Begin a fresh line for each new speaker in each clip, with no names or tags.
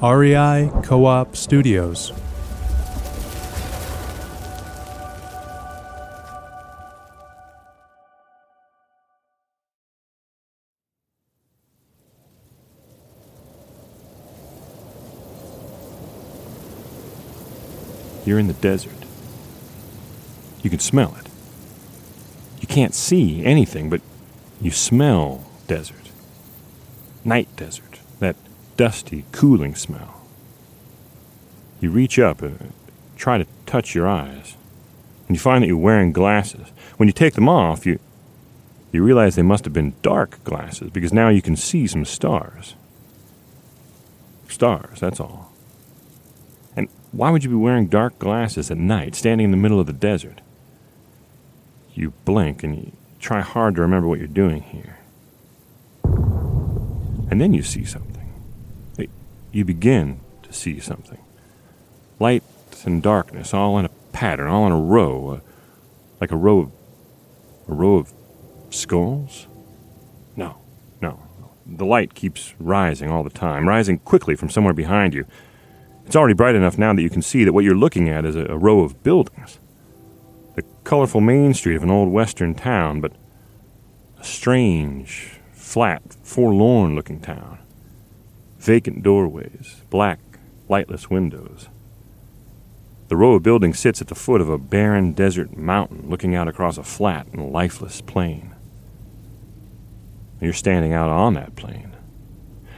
REI Co-op Studios.
You're in the desert. You can smell it. You can't see anything, but you smell desert. Night desert. That dusty, cooling smell. You reach up and try to touch your eyes, and you find that you're wearing glasses. When you take them off, you realize they must have been dark glasses, because now you can see some stars. Stars, that's all. And why would you be wearing dark glasses at night, standing in the middle of the desert? You blink and you try hard to remember what you're doing here. And then you see something. You begin to see something. Light and darkness, all in a pattern, all in a row, like a row of skulls? No. The light keeps rising all the time, rising quickly from somewhere behind you. It's already bright enough now that you can see that what you're looking at is a row of buildings. The colorful main street of an old western town, but a strange, flat, forlorn-looking town. Vacant doorways, black, lightless windows. The row of buildings sits at the foot of a barren desert mountain, looking out across a flat and lifeless plain. You're standing out on that plain.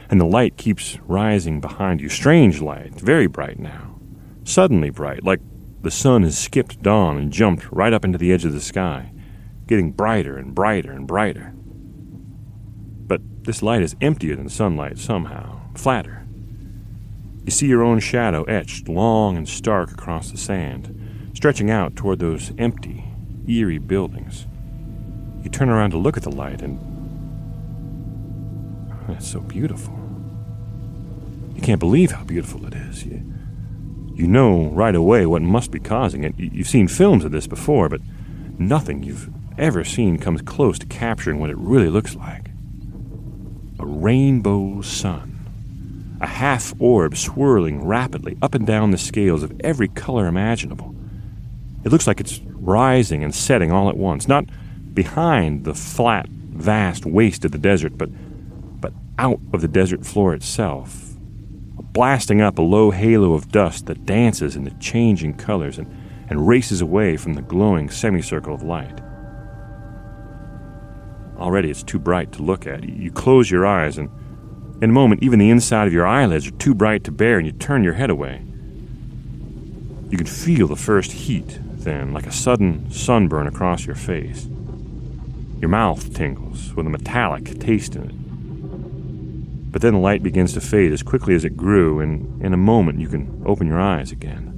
And the light keeps rising behind you. Strange light, very bright now. Suddenly bright, like the sun has skipped dawn and jumped right up into the edge of the sky, getting brighter and brighter and brighter. But this light is emptier than sunlight somehow, flatter. You see your own shadow etched long and stark across the sand, stretching out toward those empty, eerie buildings. You turn around to look at the light, and it's so beautiful. You can't believe how beautiful it is. You know right away what must be causing it. You've seen films of this before, but nothing you've ever seen comes close to capturing what it really looks like. A rainbow sun. A half orb swirling rapidly up and down the scales of every color imaginable. It looks like it's rising and setting all at once, not behind the flat, vast waste of the desert, but out of the desert floor itself, blasting up a low halo of dust that dances in the changing colors and races away from the glowing semicircle of light. Already it's too bright to look at. You close your eyes, and in a moment even the inside of your eyelids are too bright to bear, and you turn your head away. You can feel the first heat then, like a sudden sunburn across your face. Your mouth tingles with a metallic taste in it. But then the light begins to fade as quickly as it grew, and in a moment you can open your eyes again.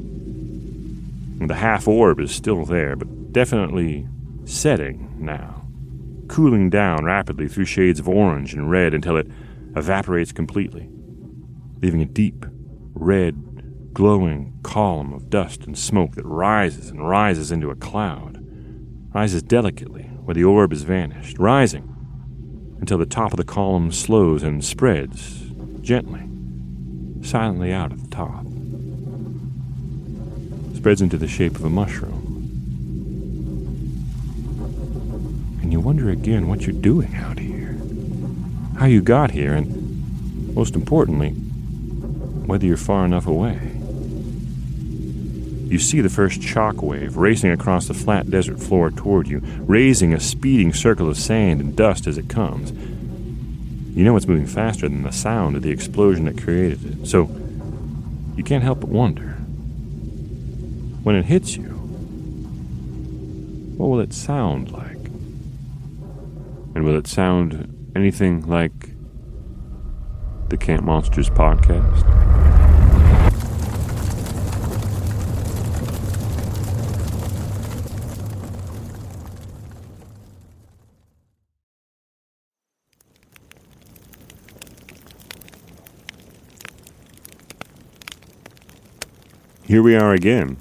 And the half orb is still there, but definitely setting now, cooling down rapidly through shades of orange and red until it evaporates completely, leaving a deep, red, glowing column of dust and smoke that rises and rises into a cloud, rises delicately where the orb has vanished, rising until the top of the column slows and spreads gently, silently out at the top. Spreads into the shape of a mushroom. And you wonder again what you're doing out here, how you got here, and most importantly, whether you're far enough away. You see the first shock wave racing across the flat desert floor toward you, raising a speeding circle of sand and dust as it comes. You know it's moving faster than the sound of the explosion that created it, so you can't help but wonder. When it hits you, what will it sound like? And will it sound anything like the Camp Monsters podcast? Here we are again,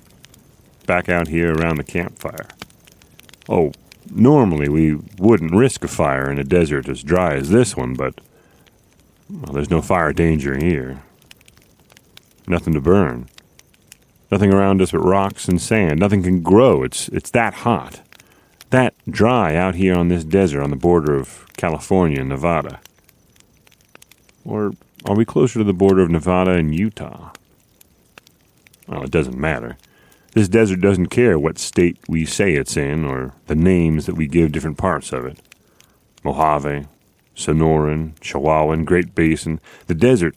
back out here around the campfire. Oh, normally we wouldn't risk a fire in a desert as dry as this one, but well, there's no fire danger here. nothing to burn. Nothing around us but rocks and sand. Nothing can grow. It's that hot. That dry out here on this desert on the border of California and Nevada. Or are we closer to the border of Nevada and Utah? Well, it doesn't matter. This desert doesn't care what state we say it's in or the names that we give different parts of it. Mojave, Sonoran, Chihuahuan, Great Basin. The desert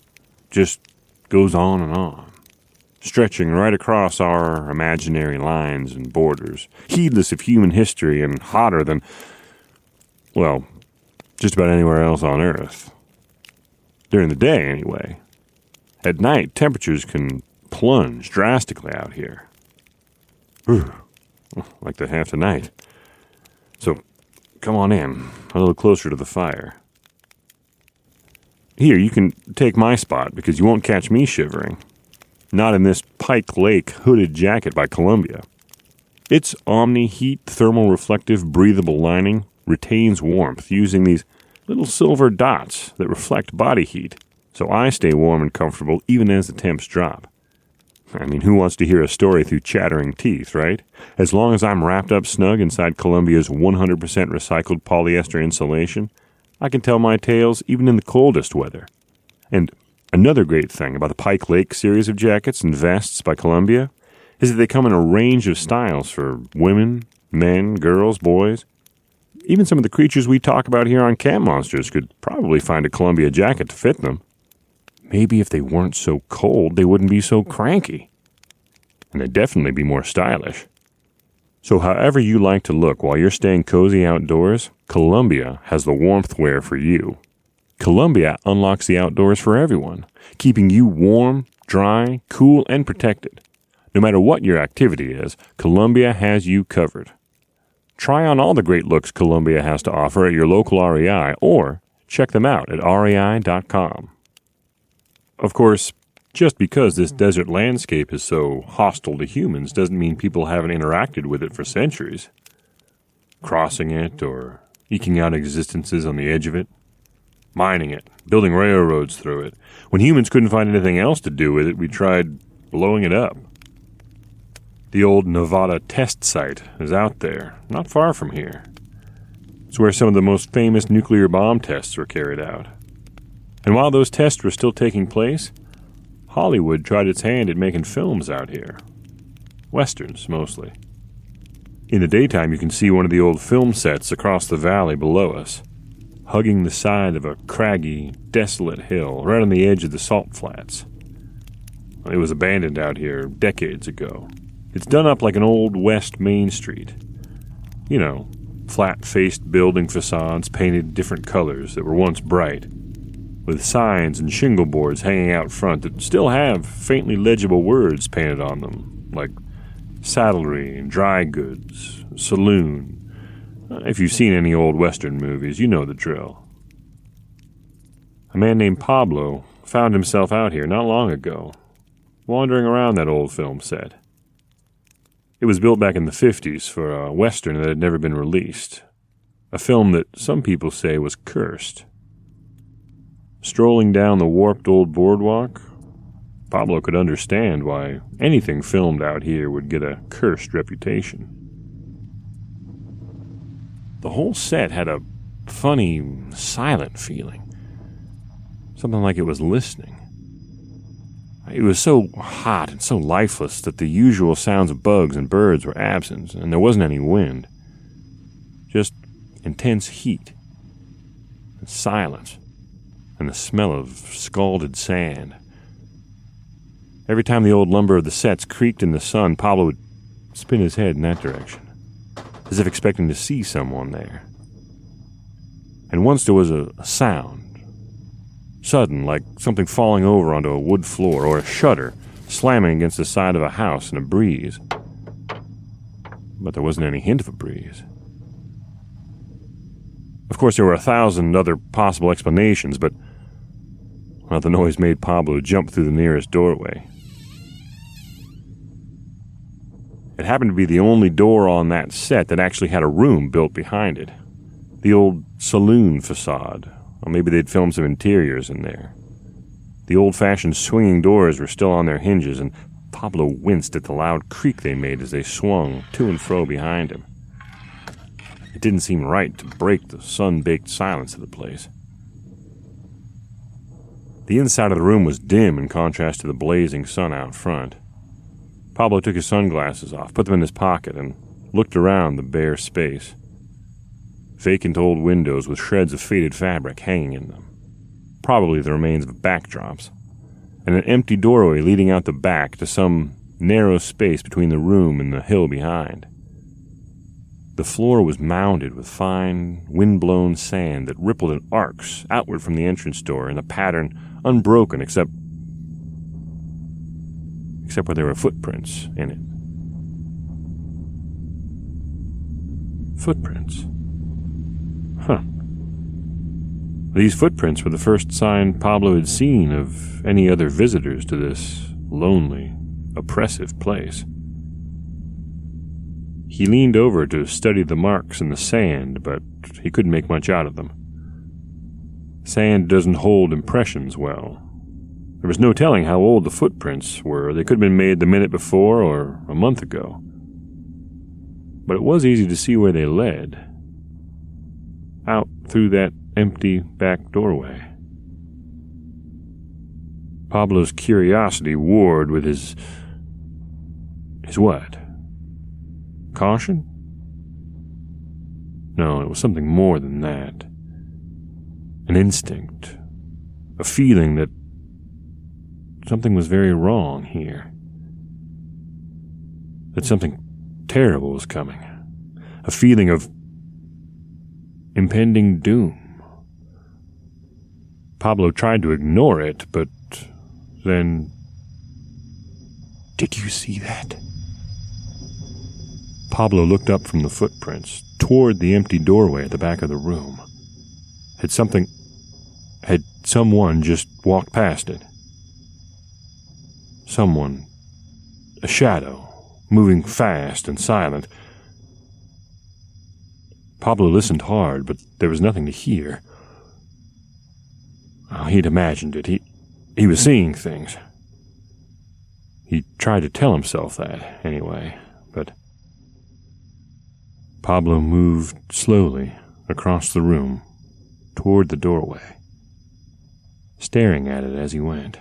just goes on, stretching right across our imaginary lines and borders, heedless of human history and hotter than, well, just about anywhere else on Earth. During the day, anyway. At night, temperatures can plunge drastically out here. Like they have tonight. So, come on in, a little closer to the fire. Here, you can take my spot because you won't catch me shivering. Not in this Pike Lake hooded jacket by Columbia. Its Omni-Heat thermal reflective breathable lining retains warmth using these little silver dots that reflect body heat, so I stay warm and comfortable even as the temps drop. I mean, who wants to hear a story through chattering teeth, right? As long as I'm wrapped up snug inside Columbia's 100% recycled polyester insulation, I can tell my tales even in the coldest weather. And another great thing about the Pike Lake series of jackets and vests by Columbia is that they come in a range of styles for women, men, girls, boys. Even some of the creatures we talk about here on Camp Monsters could probably find a Columbia jacket to fit them. Maybe if they weren't so cold, they wouldn't be so cranky. And they'd definitely be more stylish. So however you like to look while you're staying cozy outdoors, Columbia has the warmth wear for you. Columbia unlocks the outdoors for everyone, keeping you warm, dry, cool, and protected. No matter what your activity is, Columbia has you covered. Try on all the great looks Columbia has to offer at your local REI or check them out at rei.com. Of course, just because this desert landscape is so hostile to humans doesn't mean people haven't interacted with it for centuries. Crossing it or eking out existences on the edge of it. Mining it, building railroads through it. When humans couldn't find anything else to do with it, we tried blowing it up. The old Nevada test site is out there, not far from here. It's where some of the most famous nuclear bomb tests were carried out. And while those tests were still taking place, Hollywood tried its hand at making films out here. Westerns, mostly. In the daytime, you can see one of the old film sets across the valley below us, hugging the side of a craggy, desolate hill right on the edge of the salt flats. It was abandoned out here decades ago. It's done up like an old West Main Street. You know, flat-faced building facades painted different colors that were once bright, with signs and shingle boards hanging out front that still have faintly legible words painted on them, like saddlery and dry goods, saloon. If you've seen any old Western movies, you know the drill. A man named Pablo found himself out here not long ago, wandering around that old film set. It was built back in the 50s for a Western that had never been released, a film that some people say was cursed. Strolling down the warped old boardwalk, Pablo could understand why anything filmed out here would get a cursed reputation. The whole set had a funny, silent feeling. Something like it was listening. It was so hot and so lifeless that the usual sounds of bugs and birds were absent, and there wasn't any wind. Just intense heat and silence and the smell of scalded sand. Every time the old lumber of the sets creaked in the sun, Pablo would spin his head in that direction, as if expecting to see someone there. And once there was a sound, sudden, like something falling over onto a wood floor or a shutter slamming against the side of a house in a breeze. But there wasn't any hint of a breeze. Of course, there were 1,000 other possible explanations, but well, the noise made Pablo jump through the nearest doorway. It happened to be the only door on that set that actually had a room built behind it. The old saloon facade. Or maybe they'd filmed some interiors in there. The old-fashioned swinging doors were still on their hinges, and Pablo winced at the loud creak they made as they swung to and fro behind him. It didn't seem right to break the sun-baked silence of the place. The inside of the room was dim in contrast to the blazing sun out front. Pablo took his sunglasses off, put them in his pocket, and looked around the bare space. Vacant old windows with shreds of faded fabric hanging in them, probably the remains of backdrops, and an empty doorway leading out the back to some narrow space between the room and the hill behind. The floor was mounded with fine, wind-blown sand that rippled in arcs outward from the entrance door in a pattern unbroken except where there were footprints in it. Footprints. Huh. These footprints were the first sign Pablo had seen of any other visitors to this lonely, oppressive place. He leaned over to study the marks in the sand, but he couldn't make much out of them. Sand doesn't hold impressions well. There was no telling how old the footprints were. They could have been made the minute before or a month ago. But it was easy to see where they led. Out through that empty back doorway. Pablo's curiosity warred with his what? Caution? No, it was something more than that. An instinct. A feeling that something was very wrong here. That something terrible was coming. A feeling of impending doom. Pablo tried to ignore it, but then... Did you see that? Pablo looked up from the footprints, toward the empty doorway at the back of the room. Had someone just walked past it? Someone, a shadow, moving fast and silent. Pablo listened hard, but there was nothing to hear. Oh, he'd imagined it. He was seeing things. He tried to tell himself that, anyway, but... Pablo moved slowly across the room toward the doorway, staring at it as he went.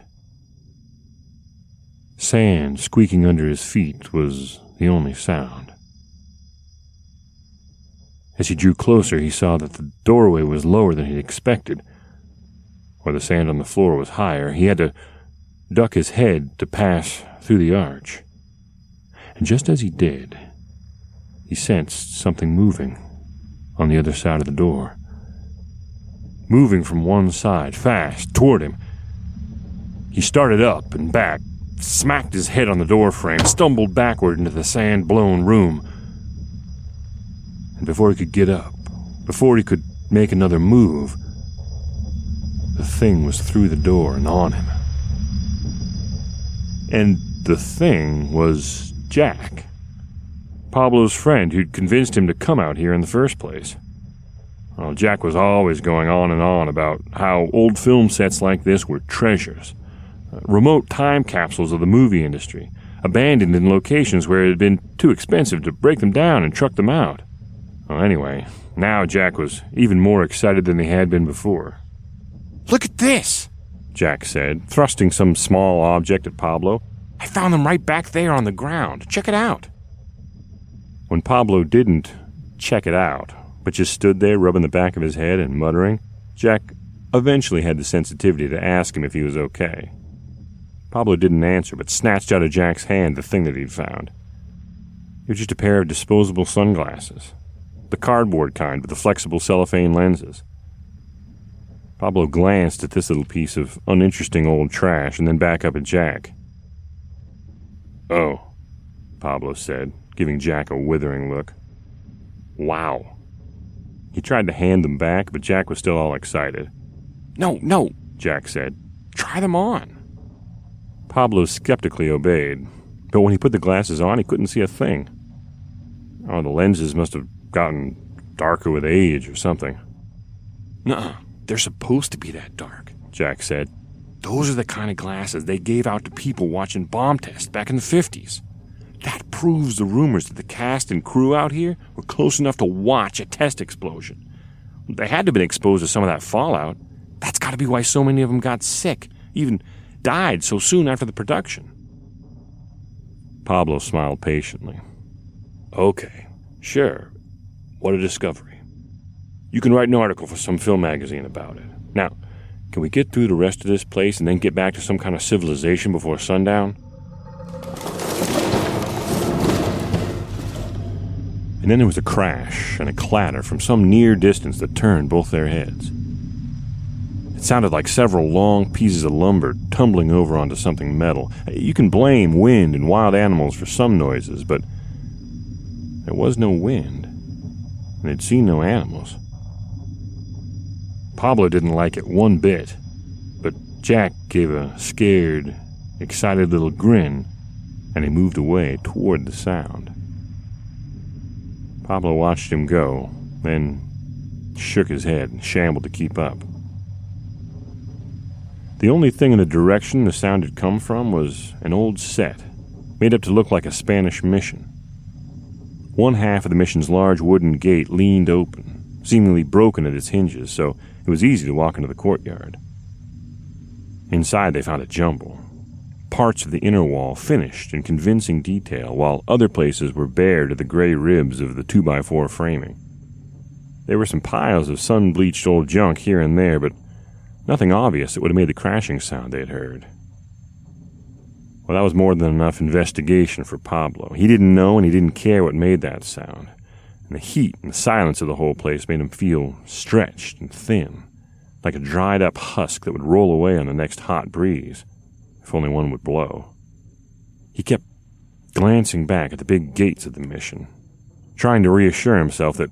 Sand squeaking under his feet was the only sound. As he drew closer, he saw that the doorway was lower than he'd expected. Where the sand on the floor was higher, he had to duck his head to pass through the arch. And just as he did, he sensed something moving on the other side of the door. Moving from one side, fast, toward him. He started up and back, smacked his head on the door frame, stumbled backward into the sand-blown room. And before he could get up, before he could make another move, the thing was through the door and on him. And the thing was Jack, Pablo's friend who'd convinced him to come out here in the first place. Well, Jack was always going on and on about how old film sets like this were treasures, remote time capsules of the movie industry, abandoned in locations where it had been too expensive to break them down and truck them out. Well, anyway, now Jack was even more excited than he had been before. "Look at this," Jack said, thrusting some small object at Pablo. "I found them right back there on the ground. Check it out." When Pablo didn't check it out, but just stood there rubbing the back of his head and muttering, Jack eventually had the sensitivity to ask him if he was okay. Pablo didn't answer, but snatched out of Jack's hand the thing that he'd found. It was just a pair of disposable sunglasses, the cardboard kind with the flexible cellophane lenses. Pablo glanced at this little piece of uninteresting old trash and then back up at Jack. "Oh," Pablo said, giving Jack a withering look. "Wow." He tried to hand them back, but Jack was still all excited. No, Jack said. "Try them on." Pablo skeptically obeyed, but when he put the glasses on, he couldn't see a thing. Oh, the lenses must have gotten darker with age or something. "Nuh-uh, they're supposed to be that dark," Jack said. Those are the kind of glasses they gave out to people watching bomb tests back in the 50s. That proves the rumors that the cast and crew out here were close enough to watch a test explosion. They had to have been exposed to some of that fallout. That's got to be why so many of them got sick, even died so soon after the production. Pablo smiled patiently. Okay, sure. What a discovery. You can write an article for some film magazine about it. Now, can we get through the rest of this place and then get back to some kind of civilization before sundown? And then there was a crash and a clatter from some near distance that turned both their heads. It sounded like several long pieces of lumber tumbling over onto something metal. You can blame wind and wild animals for some noises, but there was no wind, and they'd seen no animals. Pablo didn't like it one bit, but Jack gave a scared, excited little grin, and he moved away toward the sound. Pablo watched him go, then shook his head and shambled to keep up. The only thing in the direction the sound had come from was an old set, made up to look like a Spanish mission. One half of the mission's large wooden gate leaned open, seemingly broken at its hinges, so it was easy to walk into the courtyard. Inside they found a jumble. Parts of the inner wall finished in convincing detail, while other places were bare to the gray ribs of the 2x4 framing. There were some piles of sun-bleached old junk here and there, but nothing obvious that would have made the crashing sound they had heard. Well, that was more than enough investigation for Pablo. He didn't know and he didn't care what made that sound. And the heat and the silence of the whole place made him feel stretched and thin, like a dried-up husk that would roll away on the next hot breeze, if only one would blow. He kept glancing back at the big gates of the mission, trying to reassure himself that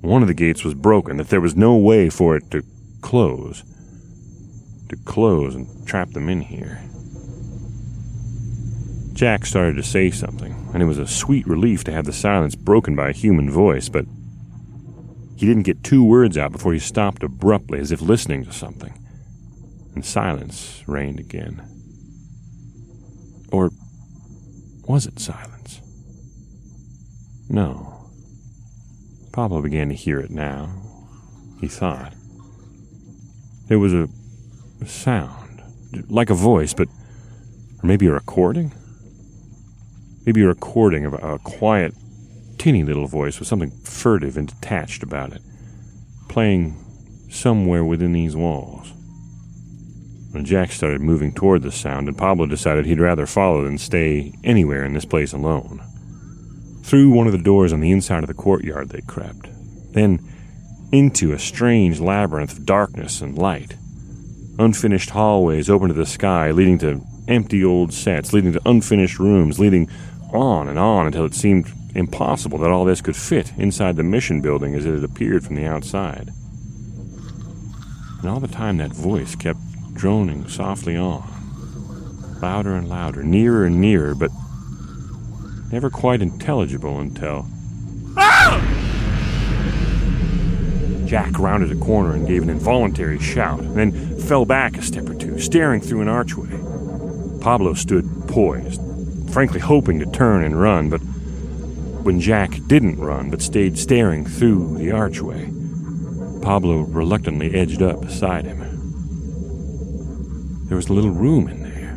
one of the gates was broken, that there was no way for it to close and trap them in here. Jack started to say something, and it was a sweet relief to have the silence broken by a human voice, but he didn't get 2 words out before he stopped abruptly, as if listening to something, and silence reigned again. Or was it silence? No. Pablo began to hear it now, he thought. There was a sound, like a voice, or maybe a recording? Maybe a recording of a quiet, teeny little voice with something furtive and detached about it, playing somewhere within these walls. When Jack started moving toward the sound, and Pablo decided he'd rather follow than stay anywhere in this place alone. Through one of the doors on the inside of the courtyard they crept, then into a strange labyrinth of darkness and light. Unfinished hallways open to the sky, leading to empty old sets, leading to unfinished rooms, leading on until it seemed impossible that all this could fit inside the mission building as it had appeared from the outside. And all the time that voice kept droning softly on, louder and louder, nearer and nearer, but never quite intelligible until... Jack rounded a corner and gave an involuntary shout, and then fell back a step or two, staring through an archway. Pablo stood poised, frankly hoping to turn and run, but when Jack didn't run but stayed staring through the archway, Pablo reluctantly edged up beside him. There was a little room in there,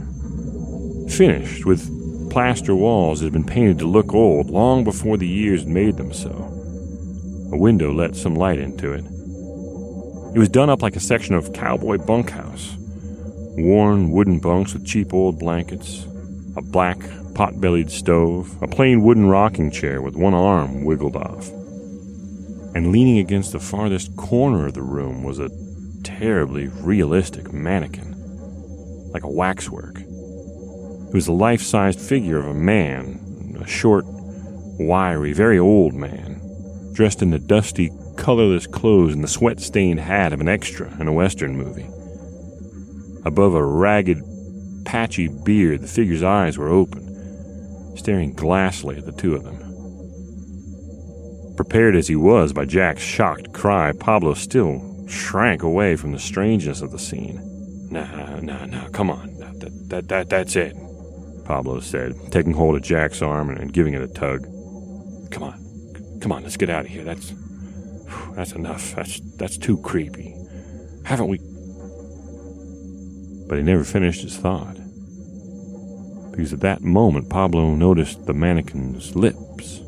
finished with plaster walls that had been painted to look old long before the years had made them so. A window let some light into it. It was done up like a section of cowboy bunkhouse. Worn wooden bunks with cheap old blankets, a black pot-bellied stove, a plain wooden rocking chair with one arm wiggled off. And leaning against the farthest corner of the room was a terribly realistic mannequin, like a waxwork. It was the life-sized figure of a man, a short, wiry, very old man, dressed in the dusty, colorless clothes and the sweat-stained hat of an extra in a Western movie. Above a ragged, patchy beard, the figure's eyes were open, staring glassily at the two of them. Prepared as he was by Jack's shocked cry, Pablo still shrank away from the strangeness of the scene, and Nah, come on. That's it, Pablo said, taking hold of Jack's arm and giving it a tug. Come on, let's get out of here. That's enough. That's too creepy. Haven't we? But he never finished his thought. Because at that moment, Pablo noticed the mannequin's lips.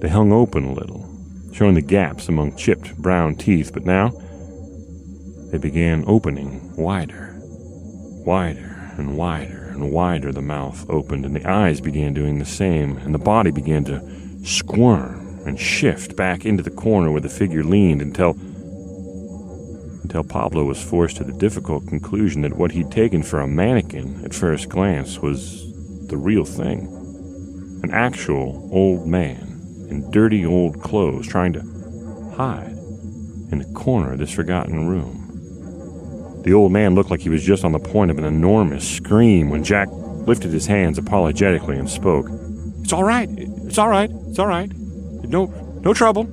They hung open a little, showing the gaps among chipped brown teeth, but now they began opening wider. Wider and wider and wider the mouth opened, and the eyes began doing the same, and the body began to squirm and shift back into the corner where the figure leaned until Pablo was forced to the difficult conclusion that what he'd taken for a mannequin at first glance was the real thing. An actual old man in dirty old clothes trying to hide in the corner of this forgotten room. The old man looked like he was just on the point of an enormous scream when Jack lifted his hands apologetically and spoke. It's all right. No trouble.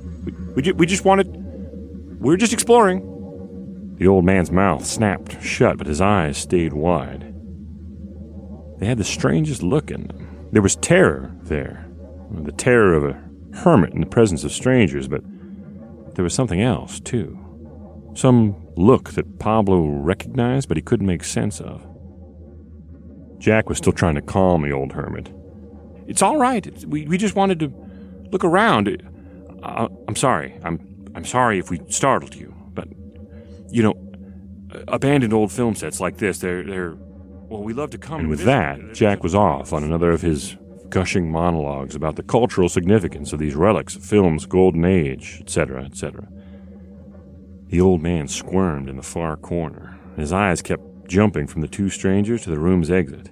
We're just exploring. The old man's mouth snapped shut, but his eyes stayed wide. They had the strangest look in them. There was terror there, the terror of a hermit in the presence of strangers, but there was something else, too. Some look that Pablo recognized, but he couldn't make sense of. Jack was still trying to calm the old hermit. It's all right. We just wanted to look around. I'm sorry. I'm sorry if we startled you, but, abandoned old film sets like this, we love to come. And with that, Jack was off on another of his gushing monologues about the cultural significance of these relics of film's golden age, etc., etc. The old man squirmed in the far corner. His eyes kept jumping from the two strangers to the room's exit.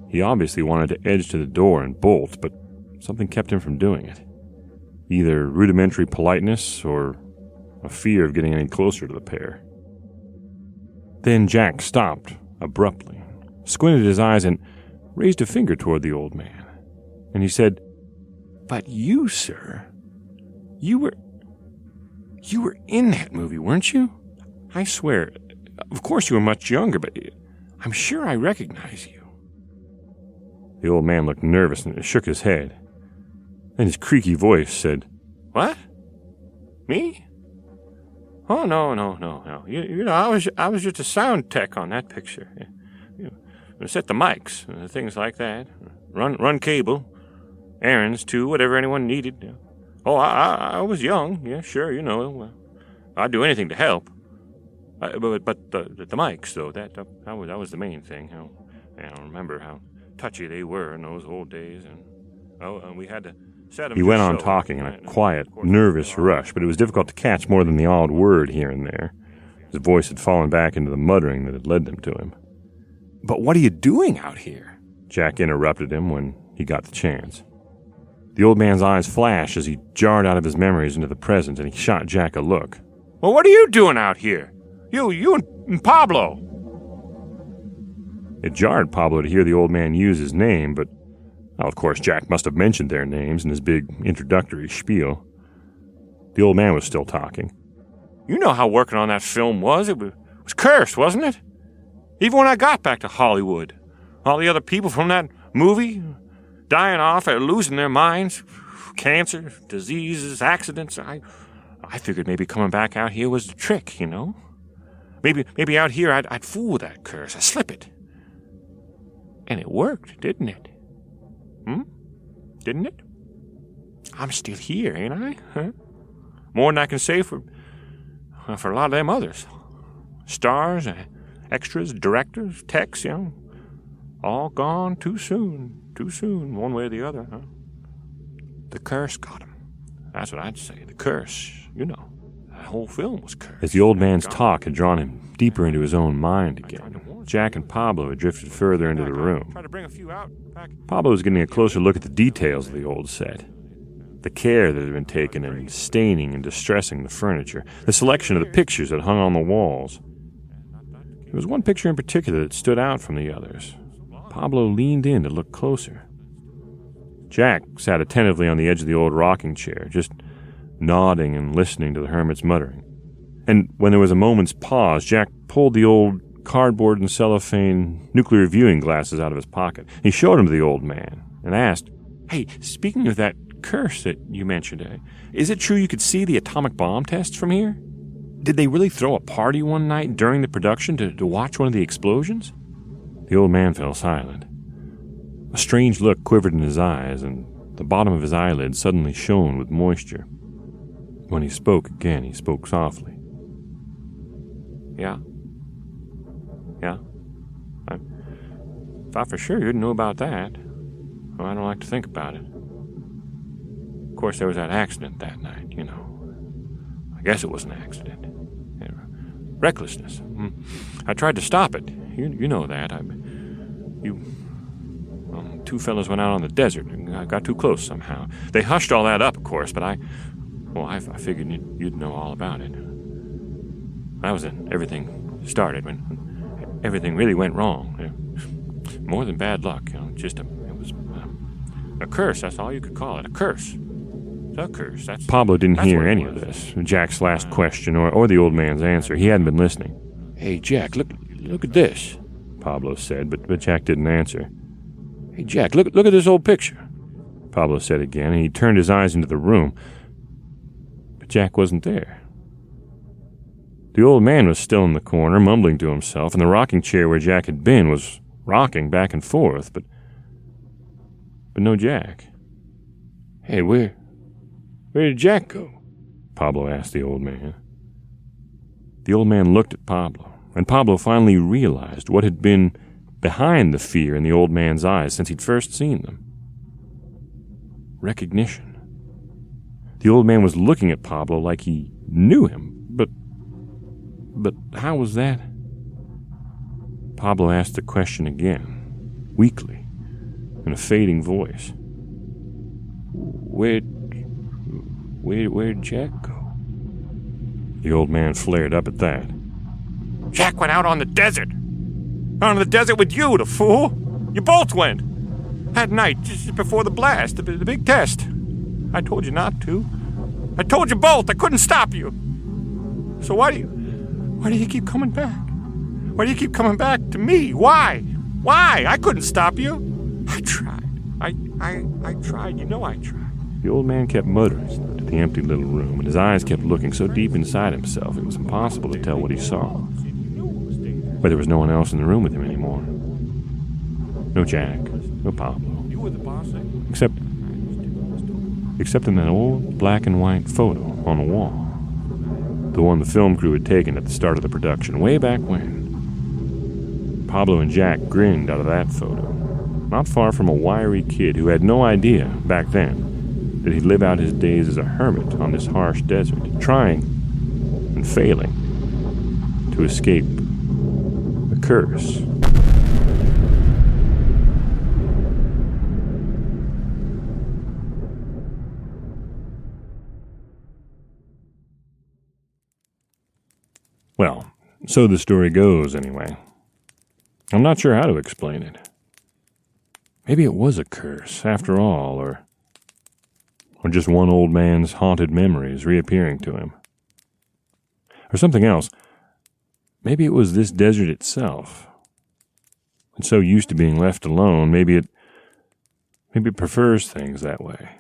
He obviously wanted to edge to the door and bolt, but something kept him from doing it. Either rudimentary politeness or a fear of getting any closer to the pair. Then Jack stopped abruptly, squinted his eyes, and raised a finger toward the old man. And he said, "But you, sir, you were in that movie, weren't you? I swear, of course you were much younger, but I'm sure I recognize you." The old man looked nervous and shook his head. Then his creaky voice said, "What? Me? Oh, no. I was just a sound tech on that picture. Set the mics, things like that. Run cable, errands too, whatever anyone needed. Oh, I was young. Yeah, sure, I'd do anything to help. But the mics, though, that was the main thing. I remember how touchy they were in those old days, and we had to set them." He went on talking in a quiet, nervous rush, but it was difficult to catch more than the odd word here and there. His voice had fallen back into the muttering that had led them to him. "But what are you doing out here?" Jack interrupted him when he got the chance. The old man's eyes flashed as he jarred out of his memories into the present, and he shot Jack a look. "Well, what are you doing out here? You and Pablo." It jarred Pablo to hear the old man use his name, but, of course, Jack must have mentioned their names in his big introductory spiel. The old man was still talking. "You know how working on that film was. It was cursed, wasn't it? Even when I got back to Hollywood, all the other people from that movie dying off or losing their minds, cancer, diseases, accidents. I figured maybe coming back out here was the trick, Maybe out here I'd fool that curse, I'd slip it. And it worked, didn't it? Didn't it? I'm still here, ain't I? Huh? More than I can say for a lot of them others. Stars, extras, directors, techs, all gone too soon, one way or the other, huh? The curse got them. That's what I'd say, the curse, That whole film was cursed. As the old man's talk had drawn him deeper into his own mind again, Jack and Pablo had drifted further into the room. Pablo was getting a closer look at the details of the old set. The care that had been taken in staining and distressing the furniture, the selection of the pictures that hung on the walls. There was one picture in particular that stood out from the others. Pablo leaned in to look closer. Jack sat attentively on the edge of the old rocking chair, just nodding and listening to the hermit's muttering. And when there was a moment's pause, Jack pulled the old cardboard and cellophane nuclear viewing glasses out of his pocket. He showed them to the old man and asked, "Hey, speaking of that curse that you mentioned, is it true you could see the atomic bomb tests from here? Did they really throw a party one night during the production to watch one of the explosions?" The old man fell silent. A strange look quivered in his eyes, and the bottom of his eyelids suddenly shone with moisture. When he spoke again, he spoke softly. Yeah. I thought for sure you'd know about that. Well, I don't like to think about it. Of course, there was that accident that night, you know. I guess it was an accident. Recklessness. I tried to stop it. You know that. Two fellas went out on the desert and I got too close somehow. They hushed all that up, of course, but I figured you'd know all about it. That was when everything started, when everything really went wrong. More than bad luck, it was a curse. That's all you could call it, a curse. A curse. Pablo didn't hear any of this, Jack's last question or the old man's answer. He hadn't been listening. "Hey, Jack, look at this," Pablo said, but Jack didn't answer. "Hey, Jack, look at this old picture," Pablo said again, and he turned his eyes into the room. But Jack wasn't there. The old man was still in the corner, mumbling to himself, and the rocking chair where Jack had been was rocking back and forth, but no Jack. "Hey, where did Jack go?" Pablo asked the old man. The old man looked at Pablo, and Pablo finally realized what had been behind the fear in the old man's eyes since he'd first seen them. Recognition. The old man was looking at Pablo like he knew him, but how was that? Pablo asked the question again, weakly, in a fading voice. Where'd Jack go?" The old man flared up at that. "Jack went out on the desert. On the desert with you, the fool. You both went. That night, just before the blast, the big test. I told you not to. I told you both. I couldn't stop you. So why do you keep coming back? Why do you keep coming back to me? Why? I couldn't stop you. I tried. I tried. You know I tried." The old man kept muttering to the empty little room, and his eyes kept looking so deep inside himself it was impossible to tell what he saw. But there was no one else in the room with him anymore. No Jack, no Pablo. Except in that old black and white photo on the wall. The one the film crew had taken at the start of the production, way back when. Pablo and Jack grinned out of that photo, not far from a wiry kid who had no idea, back then, that he'd live out his days as a hermit on this harsh desert, trying and failing to escape a curse. Well, so the story goes, anyway. I'm not sure how to explain it. Maybe it was a curse, after all, or just one old man's haunted memories reappearing to him. Or something else. Maybe it was this desert itself. It's so used to being left alone, maybe it prefers things that way.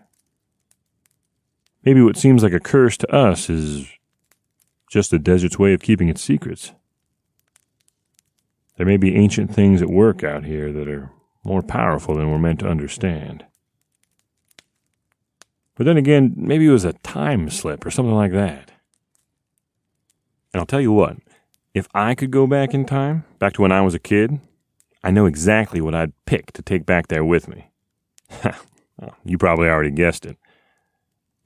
Maybe what seems like a curse to us is just the desert's way of keeping its secrets. There may be ancient things at work out here that are more powerful than we're meant to understand. But then again, maybe it was a time slip or something like that. And I'll tell you what, if I could go back in time, back to when I was a kid, I know exactly what I'd pick to take back there with me. Well, you probably already guessed it.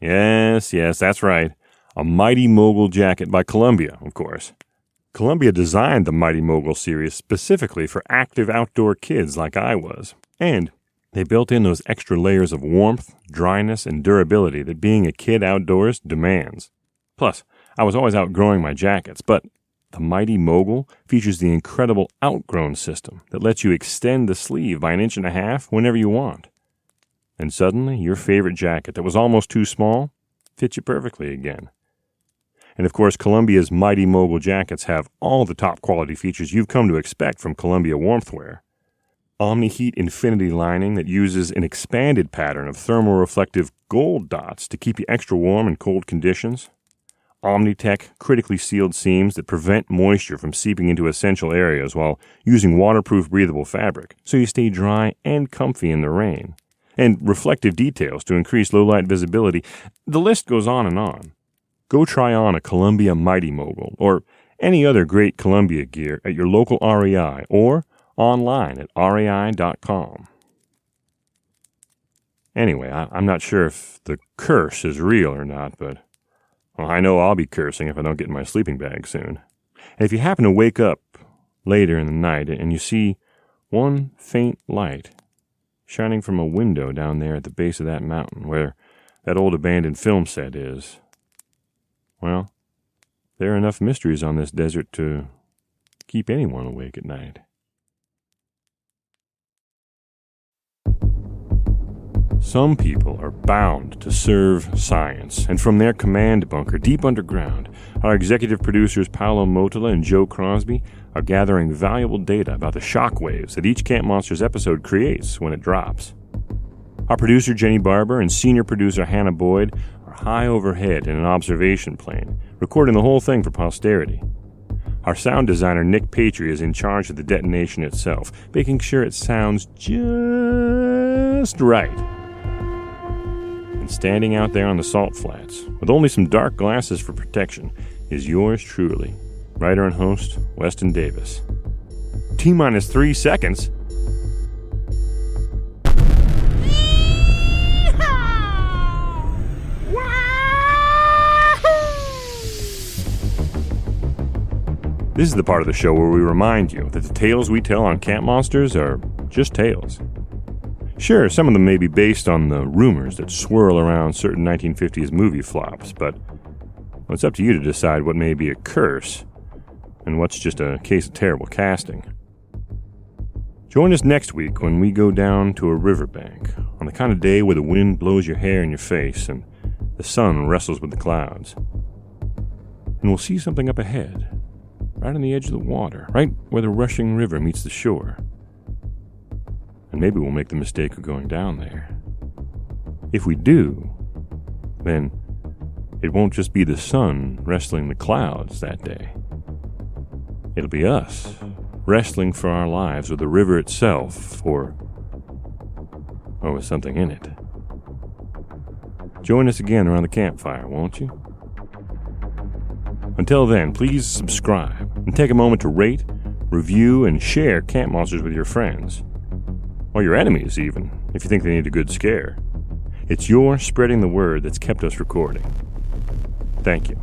Yes, that's right. A Mighty Mogul jacket by Columbia, of course. Columbia designed the Mighty Mogul series specifically for active outdoor kids like I was. And they built in those extra layers of warmth, dryness, and durability that being a kid outdoors demands. Plus, I was always outgrowing my jackets, but the Mighty Mogul features the incredible outgrown system that lets you extend the sleeve by 1.5 inches whenever you want. And suddenly, your favorite jacket that was almost too small fits you perfectly again. And of course, Columbia's Mighty Mogul jackets have all the top quality features you've come to expect from Columbia warmthwear. Omni-Heat Infinity lining that uses an expanded pattern of thermal-reflective gold dots to keep you extra warm in cold conditions. Omni-Tech critically sealed seams that prevent moisture from seeping into essential areas while using waterproof breathable fabric, so you stay dry and comfy in the rain. And reflective details to increase low-light visibility. The list goes on and on. Go try on a Columbia Mighty Mogul or any other great Columbia gear at your local REI or online at rei.com. Anyway, I'm not sure if the curse is real or not, but I know I'll be cursing if I don't get in my sleeping bag soon. And if you happen to wake up later in the night and you see one faint light shining from a window down there at the base of that mountain where that old abandoned film set is, well, there are enough mysteries on this desert to keep anyone awake at night. Some people are bound to serve science, and from their command bunker deep underground, our executive producers Paolo Motola and Joe Crosby are gathering valuable data about the shock waves that each Camp Monsters episode creates when it drops. Our producer Jenny Barber and senior producer Hannah Boyd are high overhead in an observation plane, recording the whole thing for posterity. Our sound designer Nick Patry is in charge of the detonation itself, making sure it sounds just right. And standing out there on the salt flats, with only some dark glasses for protection, is yours truly, writer and host Weston Davis. T-minus 3 seconds. This is the part of the show where we remind you that the tales we tell on Camp Monsters are just tales. Sure, some of them may be based on the rumors that swirl around certain 1950s movie flops, but it's up to you to decide what may be a curse and what's just a case of terrible casting. Join us next week when we go down to a riverbank on the kind of day where the wind blows your hair in your face and the sun wrestles with the clouds. And we'll see something up ahead, right on the edge of the water, right where the rushing river meets the shore. And maybe we'll make the mistake of going down there. If we do, then it won't just be the sun wrestling the clouds that day. It'll be us wrestling for our lives with the river itself, or with something in it. Join us again around the campfire, won't you? Until then, please subscribe and take a moment to rate, review, and share Camp Monsters with your friends. Or your enemies, even, if you think they need a good scare. It's your spreading the word that's kept us recording. Thank you.